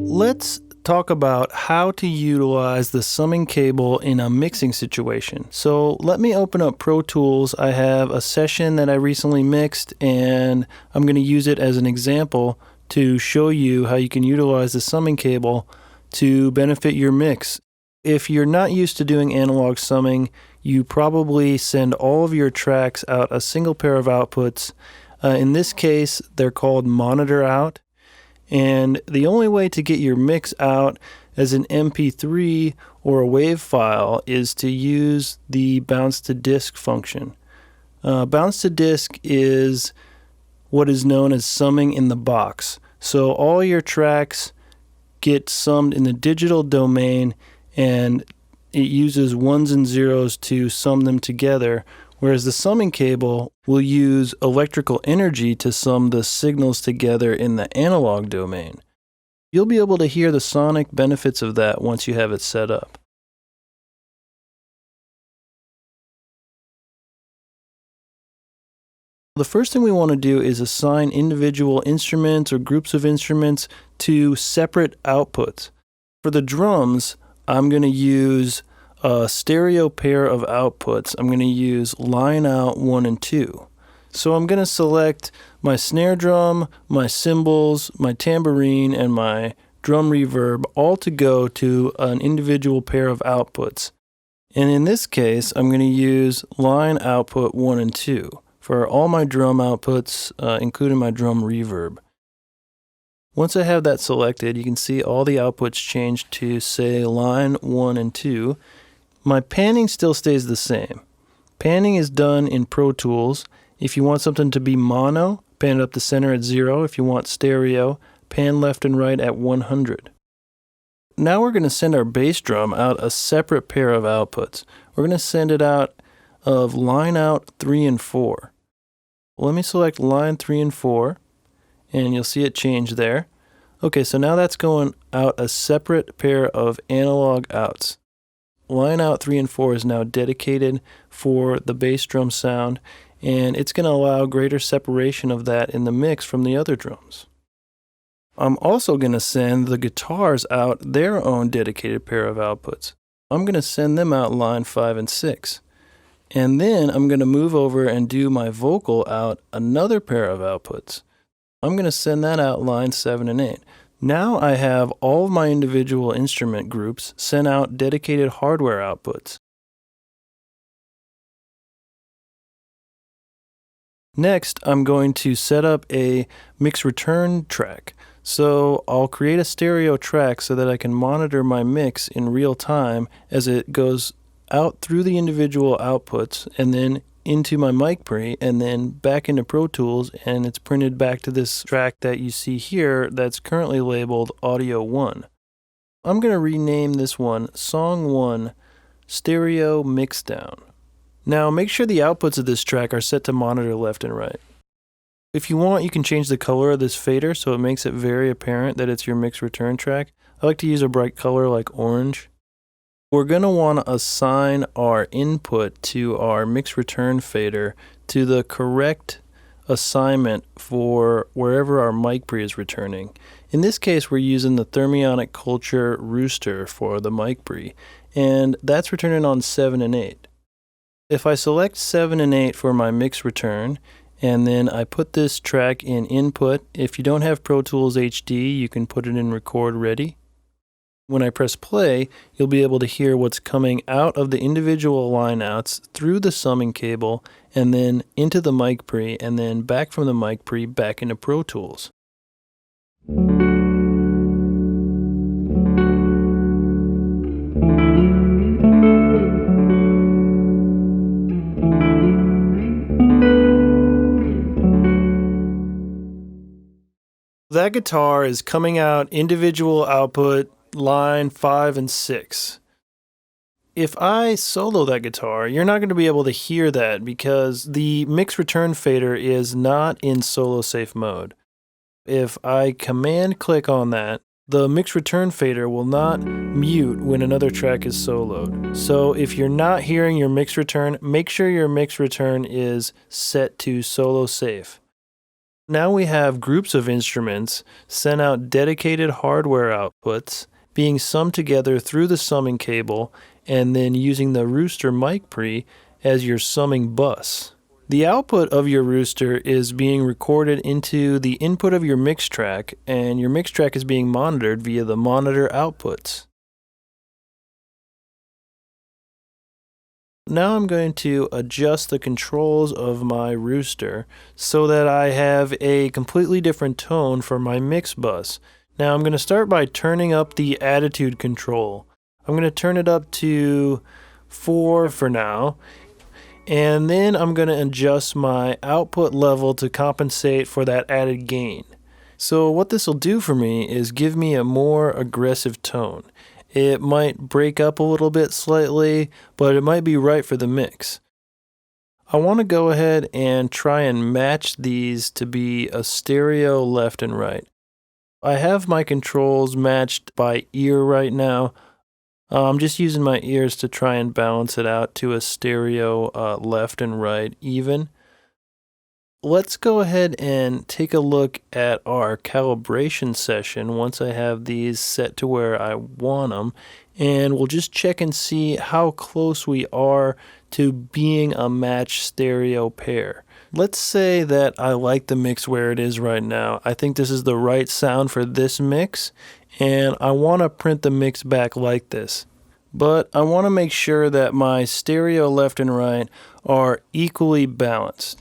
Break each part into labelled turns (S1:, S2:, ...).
S1: Let's talk about how to utilize the summing cable in a mixing situation. So let me open up Pro Tools. I have a session that I recently mixed, and I'm going to use it as an example to show you how you can utilize the summing cable to benefit your mix. If you're not used to doing analog summing, you probably send all of your tracks out a single pair of outputs. In this case, they're called monitor out. And the only way to get your mix out as an MP3 or a WAV file is to use the bounce to disk function. Bounce to disk is what is known as summing in the box. So all your tracks get summed in the digital domain, and it uses ones and zeros to sum them together, whereas the summing cable will use electrical energy to sum the signals together in the analog domain. You'll be able to hear the sonic benefits of that once you have it set up. The first thing we want to do is assign individual instruments or groups of instruments to separate outputs. For the drums, I'm going to use a stereo pair of outputs. I'm going to use line out 1 and 2. So I'm going to select my snare drum, my cymbals, my tambourine, and my drum reverb all to go to an individual pair of outputs. And in this case, I'm going to use line output 1 and 2 for all my drum outputs, including my drum reverb. Once I have that selected, you can see all the outputs change to, say, line 1 and 2. My panning still stays the same. Panning is done in Pro Tools. If you want something to be mono, pan it up the center at 0. If you want stereo, pan left and right at 100. Now we're going to send our bass drum out a separate pair of outputs. We're going to send it out of line out 3 and 4. Let me select line 3 and 4, and you'll see it change there. Okay, so now that's going out a separate pair of analog outs. Line out 3 and 4 is now dedicated for the bass drum sound, and it's going to allow greater separation of that in the mix from the other drums. I'm also going to send the guitars out their own dedicated pair of outputs. I'm going to send them out line 5 and 6. And then I'm going to move over and do my vocal out another pair of outputs. I'm going to send that out line 7 and 8. Now I have all of my individual instrument groups sent out dedicated hardware outputs. Next, I'm going to set up a mix return track. So I'll create a stereo track so that I can monitor my mix in real time as it goes out through the individual outputs and then into my mic pre and then back into Pro Tools, and it's printed back to this track that you see here that's currently labeled Audio 1. I'm going to rename this one Song 1 Stereo Mixdown. Now make sure the outputs of this track are set to monitor left and right. If you want, you can change the color of this fader so it makes it very apparent that it's your mix return track. I like to use a bright color like orange. We're going to want to assign our input to our mix return fader to the correct assignment for wherever our mic pre is returning. In this case, we're using the Thermionic Culture Rooster for the mic pre, and that's returning on 7 and 8. If I select 7 and 8 for my mix return, and then I put this track in input, if you don't have Pro Tools HD, you can put it in record ready. When I press play, you'll be able to hear what's coming out of the individual lineouts through the summing cable and then into the mic pre and then back from the mic pre back into Pro Tools. That guitar is coming out individual output line 5 and 6. If I solo that guitar, you're not going to be able to hear that because the mix return fader is not in solo safe mode. If I command click on that, the mix return fader will not mute when another track is soloed. So if you're not hearing your mix return, make sure your mix return is set to solo safe. Now we have groups of instruments send out dedicated hardware outputs being summed together through the summing cable and then using the Rooster mic pre as your summing bus. The output of your Rooster is being recorded into the input of your mix track, and your mix track is being monitored via the monitor outputs. Now I'm going to adjust the controls of my Rooster so that I have a completely different tone for my mix bus. Now I'm going to start by turning up the attitude control. I'm going to turn it up to 4 for now, and then I'm going to adjust my output level to compensate for that added gain. So what this will do for me is give me a more aggressive tone. It might break up a little bit slightly, but it might be right for the mix. I want to go ahead and try and match these to be a stereo left and right. I have my controls matched by ear right now. I'm just using my ears to try and balance it out to a stereo left and right even. Let's go ahead and take a look at our calibration session once I have these set to where I want them, and we'll just check and see how close we are to being a matched stereo pair. Let's say that I like the mix where it is right now. I think this is the right sound for this mix, and I want to print the mix back like this. But I want to make sure that my stereo left and right are equally balanced.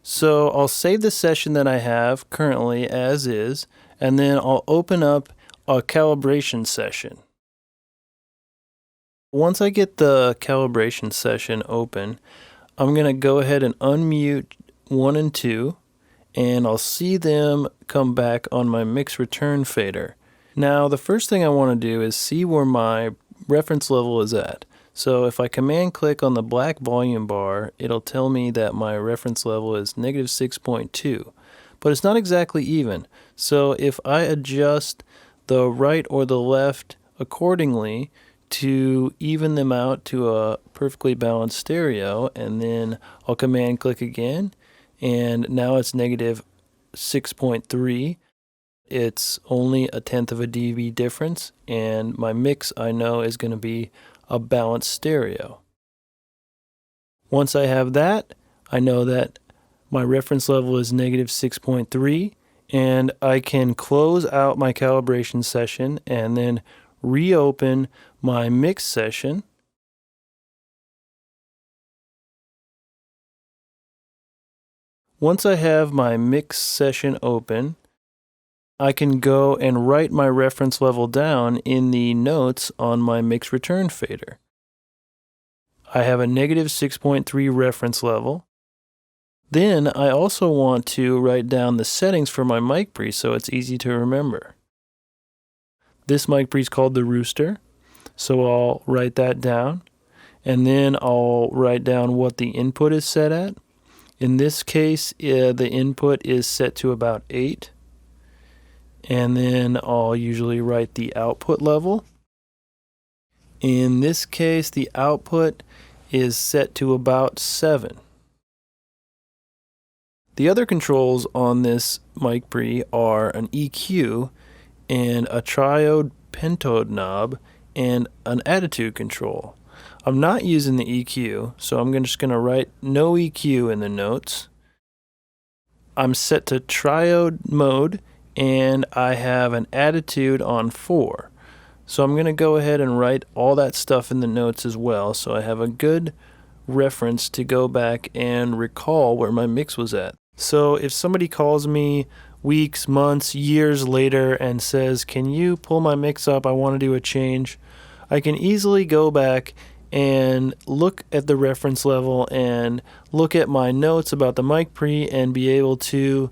S1: So I'll save the session that I have currently as is, and then I'll open up a calibration session. Once I get the calibration session open, I'm going to go ahead and unmute 1 and 2, and I'll see them come back on my mix return fader. Now the first thing I want to do is see where my reference level is at. So if I command click on the black volume bar, it'll tell me that my reference level is -6.2, but it's not exactly even. So if I adjust the right or the left accordingly to even them out to a perfectly balanced stereo, and then I'll command click again, and now it's -6.3. It's only 1/10 of a dB difference, and my mix I know is going to be a balanced stereo. Once I have that, I know that my reference level is -6.3, and I can close out my calibration session and then reopen my mix session. Once I have my mix session open, I can go and write my reference level down in the notes on my mix return fader. I have a -6.3 reference level. Then I also want to write down the settings for my mic pre so it's easy to remember. This mic pre is called the Rooster, so I'll write that down, and then I'll write down what the input is set at. In this case, the input is set to about 8. And then I'll usually write the output level. In this case, the output is set to about 7. The other controls on this mic pre are an EQ and a triode pentode knob and an attitude control. I'm not using the EQ, so I'm just going to write no EQ in the notes. I'm set to triode mode, and I have an attitude on 4. So I'm going to go ahead and write all that stuff in the notes as well, so I have a good reference to go back and recall where my mix was at. So if somebody calls me weeks, months, years later and says, "Can you pull my mix up? I want to do a change," I can easily go back and look at the reference level and look at my notes about the mic pre and be able to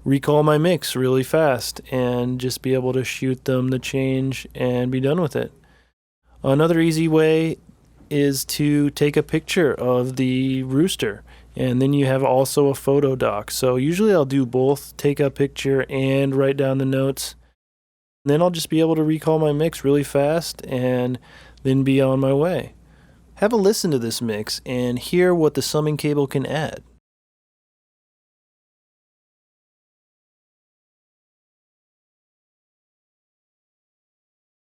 S1: recall my mix really fast and just be able to shoot them the change and be done with it. Another easy way is to take a picture of the Rooster, and then you have also a photo doc. So usually I'll do both, take a picture and write down the notes. Then I'll just be able to recall my mix really fast and then be on my way. Have a listen to this mix and hear what the summing cable can add.